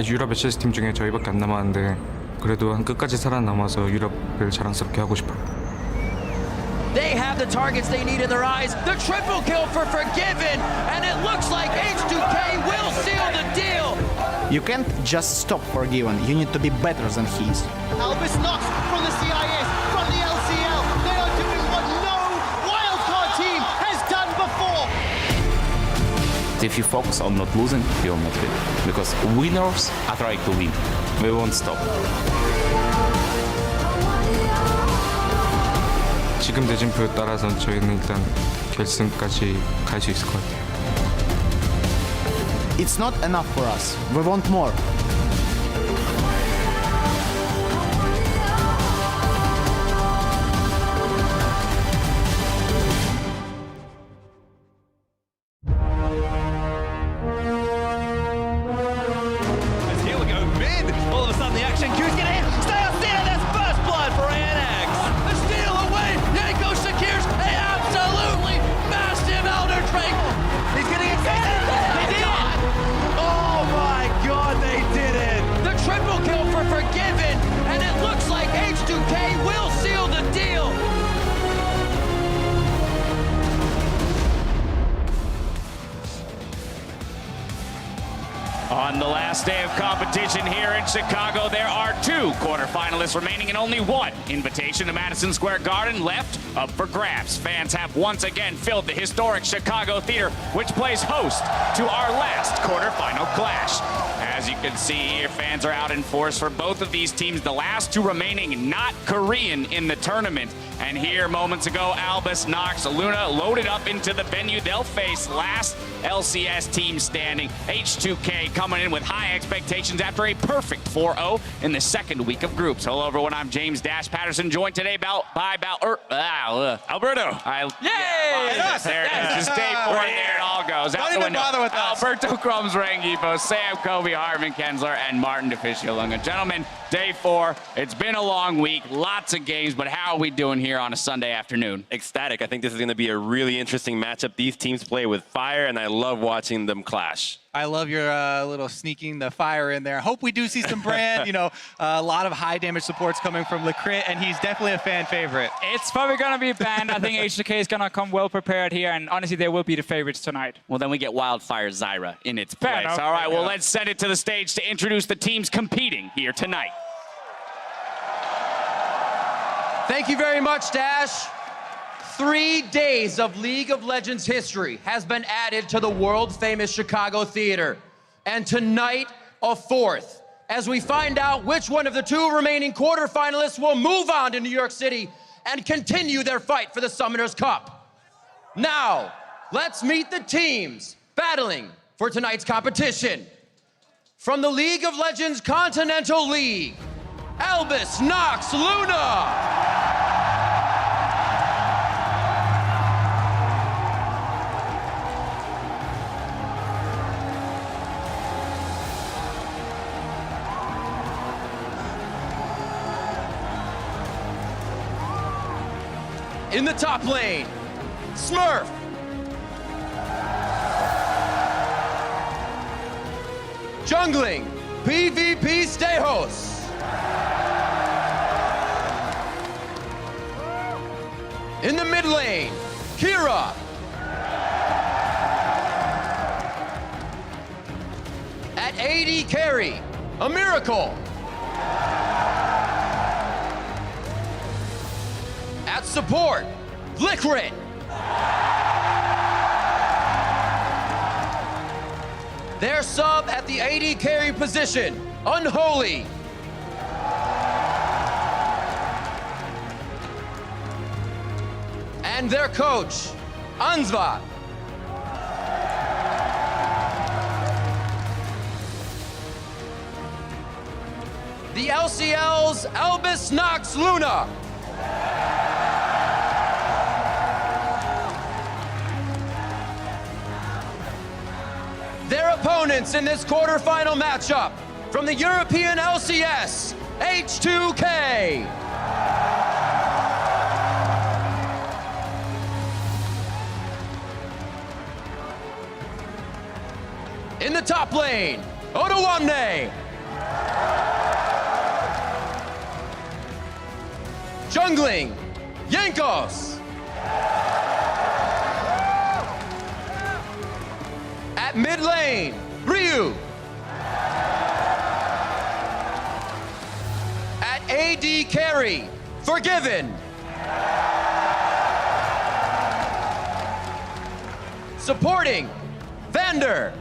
유럽 HS 팀 중에 저희밖에 안 남았는데 그래도 한 끝까지 살아남아서 유럽을 자랑스럽게 하고 싶어요. They have the targets they need in their eyes. The triple kill for Forgiven, and it looks like H2K will seal the deal. You can't just stop Forgiven, you need to be better than he is. Albus NoX from the CIS, from the LCL. They are doing what no wildcard team has done before. If you focus on not losing, you will not win. Because winners are trying to win. We won't stop. 지금 대진표 따라서 저희는 일단 결승까지 갈 수 있을 것 같아요. It's not enough for us, we want more. Here we go, mid. All of a sudden the action cue's gonna hit. Stay on center, that's first blood for ANX. The steal away. Yanko Shakir's a absolutely massive Elder Drake. He's getting extended. They did it. Oh my god, they did it. The triple kill for Forgiven, and it looks like H2K will seal the deal. On the last day of competition here in Chicago, there are 2 quarterfinalists remaining and only 1 invitation to Madison Square Garden left up for grabs. Fans have once again filled the historic Chicago Theater, which plays host to our last quarterfinal clash. As you can see here, fans are out in force for both of these teams, the last 2 remaining not Korean in the tournament. And here, moments ago, Albus NoX Luna loaded up into the venue. They'll face last LCS team standing. H2K coming in with high expectations after a perfect 4-0 in the second week of groups. Hello, everyone. I'm James Dash Patterson, joined today by Alberto. There it is. Just day 4 there it all goes. Don't even bother with us. Alberto Crumbs, Rangipo, Sam Kobe, Harvin Kensler, and Martin DeFicio Lunga. Gentlemen, day 4. It's been a long week, lots of games, but how are we doing here on a Sunday afternoon? Ecstatic. I think this is going to be a really interesting matchup. These teams play with fire, and I love watching them clash. I love your little sneaking the fire in there. Hope we do see some Brand. You know, a lot of high damage supports coming from Lecrit, and he's definitely a fan favorite. It's probably going to be banned. I think H2K is going to come well prepared here, and honestly, they will be the favorites tonight. Well, then we get Wildfire Zyra in its Fair place. enough. All right, well, let's send it to the stage to introduce the teams competing here tonight. Thank you very much, Dash. 3 days of League of Legends history has been added to the world-famous Chicago Theater. And tonight, a 4th, as we find out which one of the 2 remaining quarterfinalists will move on to New York City and continue their fight for the Summoners Cup. Now, let's meet the teams battling for tonight's competition. From the League of Legends Continental League, Albus NoX Luna. In the top lane, Smurf. Jungling, PvP Stejos. In the mid lane, Kira. At AD carry, a miracle. At support, Licrit. Their sub at the AD carry position, Unholy. And their coach, Ansva. The LCL's Albus NoX Luna. Their opponents in this quarterfinal matchup, from the European LCS, H2K. In the top lane, Otawamne. Jungling, Yankos. At mid lane, Ryu. At AD carry, Forgiven. Supporting, Vander.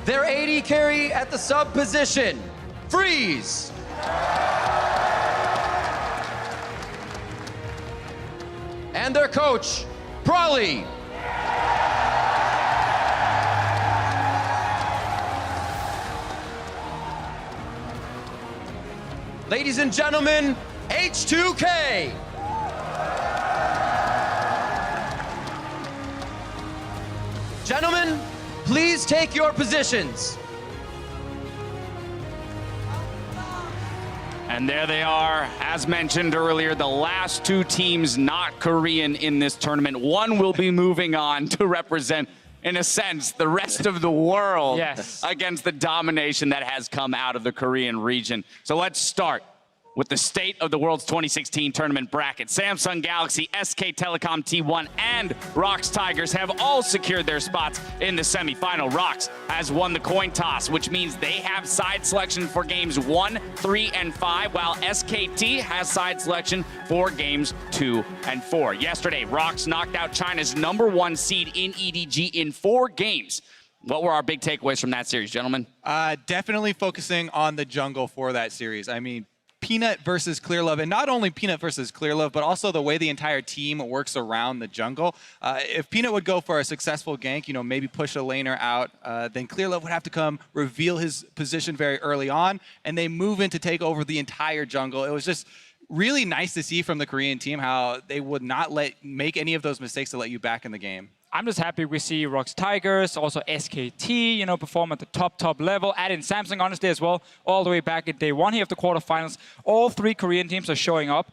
Their AD carry at the sub position, Freeze. And their coach, Brawley. Ladies and gentlemen, H2K. Gentlemen, please take your positions. And there they are, as mentioned earlier, the last two teams not Korean in this tournament. One will be moving on to represent, in a sense, the rest of the world against the domination that has come out of the Korean region. So let's start with the state of the World's 2016 tournament bracket. Samsung Galaxy, SK Telecom T1, and ROX Tigers have all secured their spots in the semifinal. ROX has won the coin toss, which means they have side selection for games 1, 3, and 5, while SKT has side selection for games 2 and 4. Yesterday, ROX knocked out China's #1 seed in EDG in 4 games. What were our big takeaways from that series, gentlemen? Definitely focusing on the jungle for that series. I mean, Peanut versus Clearlove, and not only Peanut versus Clearlove, but also the way the entire team works around the jungle. If Peanut would go for a successful gank, you know, maybe push a laner out, then Clearlove would have to come reveal his position very early on, and they move in to take over the entire jungle. It was just really nice to see from the Korean team how they would not make any of those mistakes to let you back in the game. I'm just happy we see ROX Tigers, also SKT, you know, perform at the top level. Add in Samsung, honestly, as well, all the way back in day 1 here of the quarterfinals. All 3 Korean teams are showing up.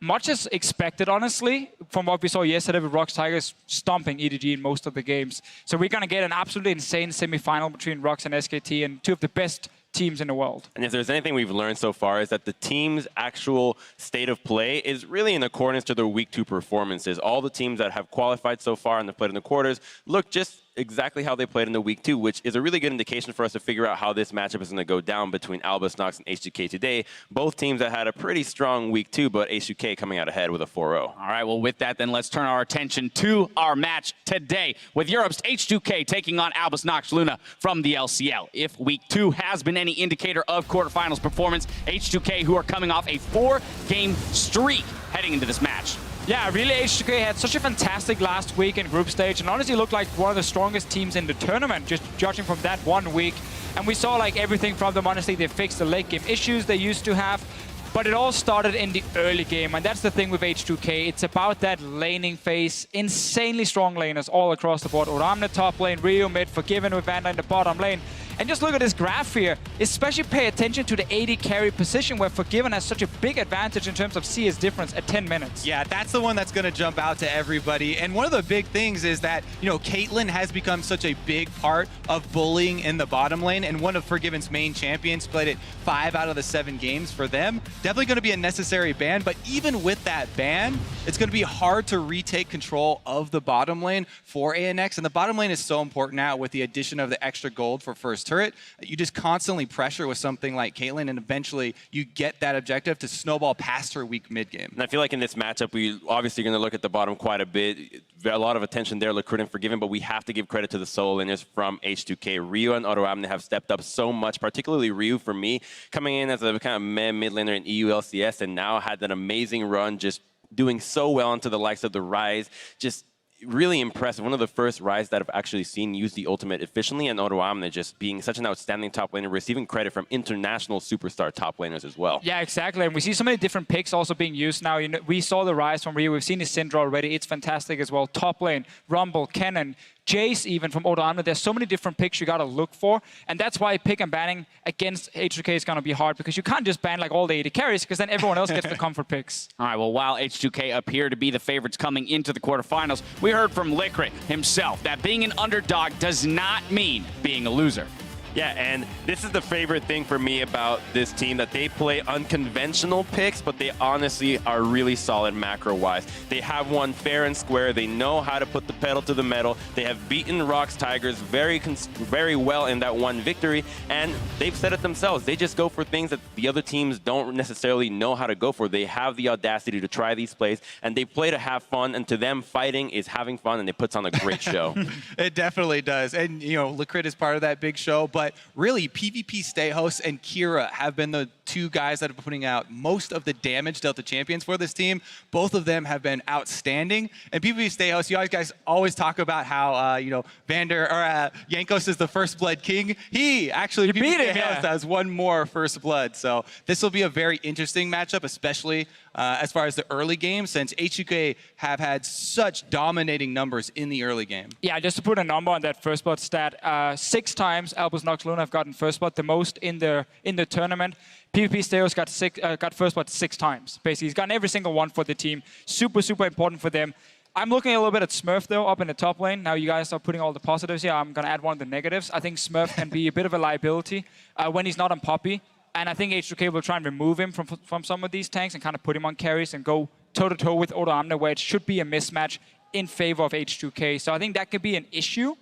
Much as expected, honestly, from what we saw yesterday with ROX Tigers stomping EDG in most of the games. So we're going to get an absolutely insane semifinal between ROX and SKT, and 2 of the best teams in the world. And if there's anything we've learned so far is that the team's actual state of play is really in accordance to their week 2 performances. All the teams that have qualified so far and have played in the quarters look just exactly how they played in the week 2, which is a really good indication for us to figure out how this matchup is going to go down between Albus NoX and H2K today. Both teams that had a pretty strong week 2, but H2K coming out ahead with a 4-0. All right, well, with that, then let's turn our attention to our match today with Europe's H2K taking on Albus NoX Luna from the LCL. If week 2 has been any indicator of quarterfinals performance, H2K, who are coming off a 4-game streak heading into this match. Yeah, really, H2K had such a fantastic last week in group stage and honestly looked like one of the strongest teams in the tournament, just judging from that 1 week. And we saw like everything from them. Honestly, they fixed the late game issues they used to have. But it all started in the early game, and that's the thing with H2K. It's about that laning phase. Insanely strong laners all across the board. Oramne top lane, Ryu mid, Forgiven with Vander in the bottom lane. And just look at this graph here. Especially pay attention to the AD carry position where Forgiven has such a big advantage in terms of CS difference at 10 minutes. Yeah, that's the one that's going to jump out to everybody. And one of the big things is that, you know, Caitlyn has become such a big part of bullying in the bottom lane, and one of Forgiven's main champions played it 5 out of the 7 games for them. Definitely going to be a necessary ban, but even with that ban, it's going to be hard to retake control of the bottom lane for ANX. And the bottom lane is so important now with the addition of the extra gold for first turret. You just constantly pressure with something like Caitlyn, and eventually you get that objective to snowball past her weak mid game. And I feel like in this matchup, we obviously going to look at the bottom quite a bit. A lot of attention there, Liquid and Forgiven, but we have to give credit to the solo laners from H2K. Ryu and Oramne have stepped up so much, particularly Ryu for me, coming in as a kind of mid laner in EU LCS, and now had that amazing run, just doing so well into the likes of the Rise. Just really impressive. One of the first Rise that I've actually seen use the ultimate efficiently, and Oramne just being such an outstanding top laner, receiving credit from international superstar top laners as well. Yeah, exactly. And we see so many different picks also being used now. You know, we saw the Rise from Ryu. We've seen his Syndra already. It's fantastic as well. Top lane, Rumble, Kennen, Jace even from Oramne. There's so many different picks you got to look for. And that's why pick and banning against H2K is going to be hard, because you can't just ban like all the AD carries, because then everyone else gets the comfort picks. All right, well, while H2K appear to be the favorites coming into the quarterfinals, we heard from Licrit himself that being an underdog does not mean being a loser. Yeah, and this is the favorite thing for me about this team, that they play unconventional picks, but they honestly are really solid macro-wise. They have won fair and square. They know how to put the pedal to the metal. They have beaten Rox Tigers very well in that one victory, and they've said it themselves. They just go for things that the other teams don't necessarily know how to go for. They have the audacity to try these plays, and they play to have fun, and to them, fighting is having fun, and it puts on a great show. It definitely does. And, you know, Licrit is part of that big show, but really, PvP Stayhouse and Kira have been the two guys that have been putting out most of the damage dealt to champions for this team. Both of them have been outstanding. And PvP Stayhouse, you guys always talk about how, you know, Jankos is the first blood king. He actually, PvP Stayhouse has one more first blood. So this will be a very interesting matchup, especially as far as the early game, since H2K have had such dominating numbers in the early game. Yeah, just to put a number on that first blood stat, 6 times Albus NoX Luna have gotten first blood, the most in the tournament. PvP Steos got first blood 6 times. Basically, he's gotten every single one for the team. Super, super important for them. I'm looking a little bit at Smurf, though, up in the top lane. Now you guys are putting all the positives here. I'm going to add one of the negatives. I think Smurf can be a bit of a liability when he's not on Poppy. And I think H2K will try and remove him from some of these tanks and kind of put him on carries and go toe-to-toe with Odo Amne, where it should be a mismatch in favor of H2K. So I think that could be an issue.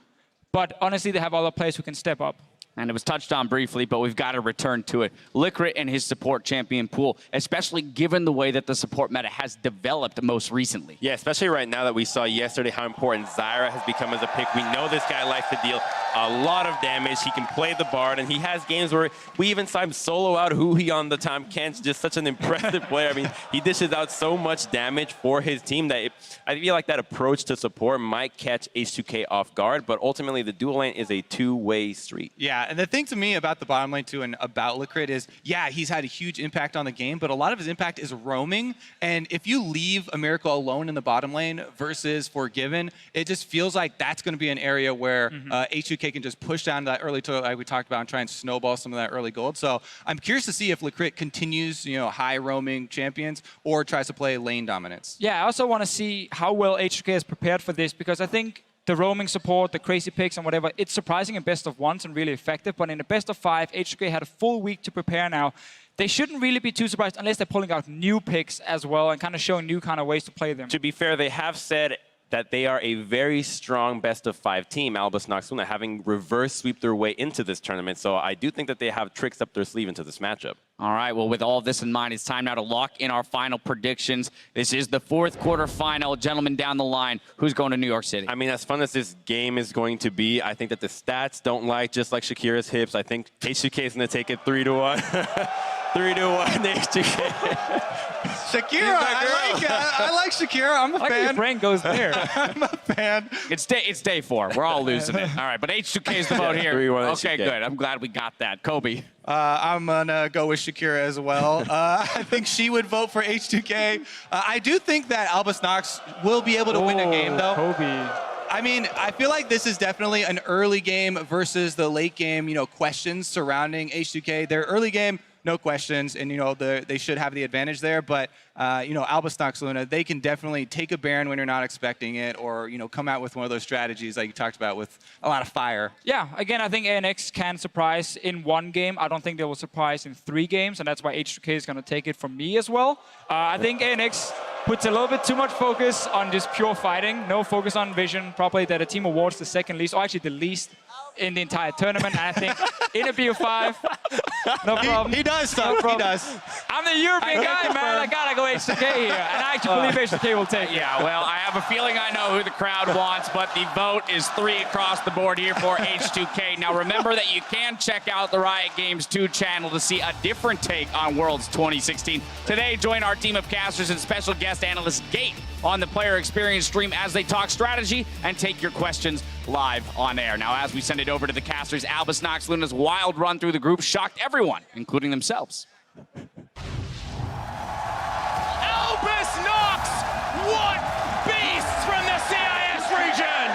But honestly, they have other players who can step up. And it was touched on briefly, but we've got to return to it. Licrit and his support champion pool, especially given the way that the support meta has developed most recently. Yeah, especially right now that we saw yesterday how important Zyra has become as a pick. We know this guy likes to deal a lot of damage. He can play the Bard, and he has games where we even saw him solo out Huhi on the time. Kent's just such an impressive player. I mean, he dishes out so much damage for his team that I feel like that approach to support might catch H2K off guard, but ultimately the dual lane is a two-way street. Yeah, and the thing to me about the bottom lane too and about Licrit is, yeah, he's had a huge impact on the game, but a lot of his impact is roaming. And if you leave a Miracle alone in the bottom lane versus Forgiven, it just feels like that's going to be an area where H2K can just push down that early toilet like we talked about and try and snowball some of that early gold. So I'm curious to see if Licrit continues, you know, high roaming champions or tries to play lane dominance. Yeah, I also want to see how well H2K is prepared for this, because I think the roaming support, the crazy picks and whatever, it's surprising in best of ones and really effective. But in the best of 5, H2K had a full week to prepare now. They shouldn't really be too surprised unless they're pulling out new picks as well and kind of showing new kind of ways to play them. To be fair, they have said that they are a very strong best-of-5 team, Albus NoX Luna, having reverse sweep their way into this tournament. So I do think that they have tricks up their sleeve into this matchup. All right, well, with all of this in mind, it's time now to lock in our final predictions. This is the 4th quarter final. Gentlemen, down the line, who's going to New York City? I mean, as fun as this game is going to be, I think that the stats don't lie, just like Shakira's hips. I think H2K is going to take it 3-1. 3-1 H2K. Shakira, I like Shakira. I'm a fan. Your brain goes there. I'm a fan. It's day 4. We're all losing it. All right, but H2K is the vote here. 3-1 Okay, H2K. good. I'm glad we got that. Kobe. I'm going to go with Shakira as well. I think she would vote for H2K. I do think that Albus NoX will be able to win a game, though. Kobe. I mean, I feel like this is definitely an early game versus the late game, you know, questions surrounding H2K. Their early game, no questions, and, you know, they should have the advantage there. But, you know, Albus NoX Luna, they can definitely take a Baron when you're not expecting it, or, you know, come out with one of those strategies like you talked about with a lot of fire. Yeah, again, I think ANX can surprise in 1 game. I don't think they will surprise in 3 games, and that's why H2K is going to take it from me as well. I think ANX puts a little bit too much focus on just pure fighting, no focus on vision. Probably that a team awards the 2nd least, or actually the least in the entire tournament. And I think in a BO5, no problem. He does stuff. He does. I'm the European guy, man. I gotta go H2K here, and I actually believe H2K will take it. Yeah, well, I have a feeling I know who the crowd wants, but the vote is 3 across the board here for H2K. Now, remember that you can check out the Riot Games 2 channel to see a different take on Worlds 2016. Today, join our team of casters and special guest analyst Gate on the Player Experience stream as they talk strategy and take your questions live on air. Now, as we send it over to the casters, Albus NoX Luna's wild run through the group shocked everyone, including themselves. Albus NoX! What beasts from the CIS region!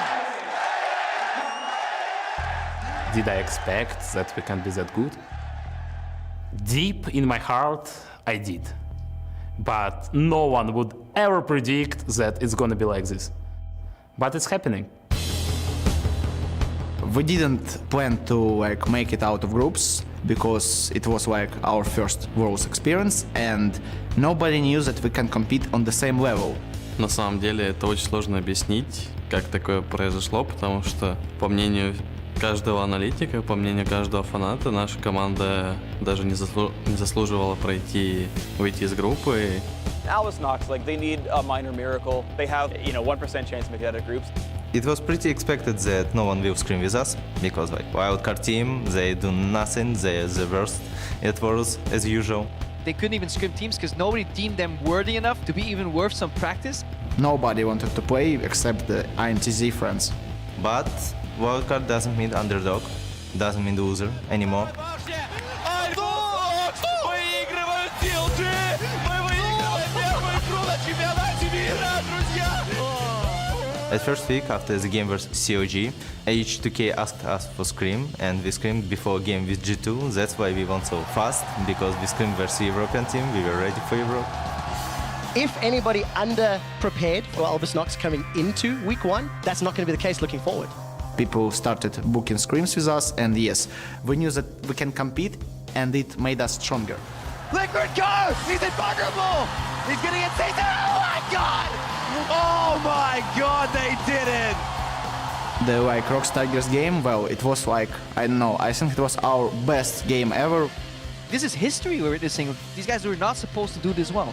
Did I expect that we can be that good? Deep in my heart, I did. But no one would ever predict that it's gonna be like this. But it's happening. We didn't plan to like make it out of groups because it was like our first Worlds experience and nobody knew that we can compete on the same level. На самом деле это очень сложно объяснить, как такое произошло, потому что, по мнению каждого аналитика, по мнению каждого фаната, наша команда даже не заслуживала выйти из группы. Albus NoX, like they need a minor miracle. They have, 1% chance to make it out of groups. It was pretty expected that no one will scrim with us, because like wildcard team, they do nothing, they are the worst at Worlds as usual. They couldn't even scrim teams because nobody deemed them worthy enough to be even worth some practice. Nobody wanted to play except the INTZ friends. But wildcard doesn't mean underdog, doesn't mean loser anymore. At first week after the game versus COG, H2K asked us for scrim and we screamed before game with G2. That's why we won so fast, because we screamed versus European team, we were ready for Europe. If anybody under-prepared for Albus NoX coming into week 1, that's not going to be the case looking forward. People started booking scrims with us and yes, we knew that we can compete and it made us stronger. Liquid go! He's invulnerable! He's gonna get taken. Oh my god! Oh my god, they did it! The Rox Tigers game, well, it was like, I don't know, I think it was our best game ever. This is history we're witnessing. These guys were not supposed to do this well.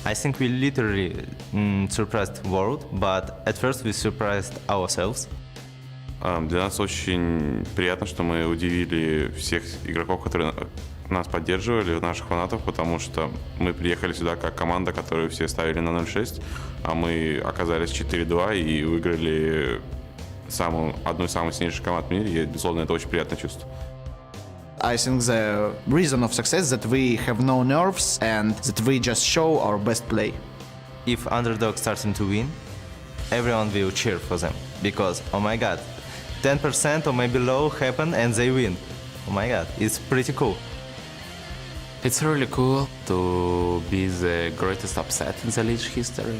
I think we literally surprised the world, but at first we surprised ourselves. Для нас очень приятно, что мы удивили всех игроков, которые нас поддерживали, наших фанатов, потому что мы приехали сюда как команда, которую все ставили на 0-6, а мы оказались 4-2 и выиграли одну из самых сильнейших команд в мире, и, безусловно, это очень приятное чувство. I think the reason of success that we have no nerves and that we just show our best play. If Underdog starting to win, everyone will cheer for them, because, oh my god, 10% or maybe low happen and they win. Oh my god, it's pretty cool. It's really cool to be the greatest upset in the league history,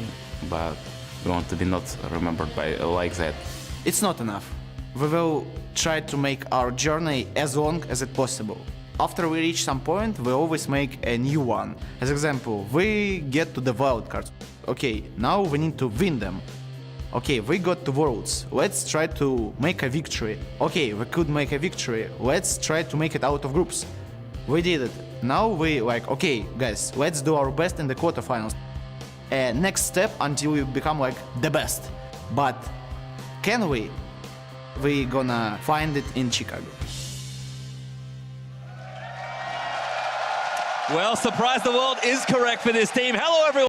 but we want to be not remembered by like that. It's not enough. We will try to make our journey as long as it possible. After we reach some point, we always make a new one. As example, we get to the wildcards. Okay, now we need to win them. Okay, we got to Worlds. Let's try to make a victory. Okay, we could make a victory. Let's try to make it out of groups. We did it. Now we okay, guys, let's do our best in the quarterfinals. Next step until we become the best. But can we? We gonna find it in Chicago. Well, surprise the world is correct for this team. Hello, everyone.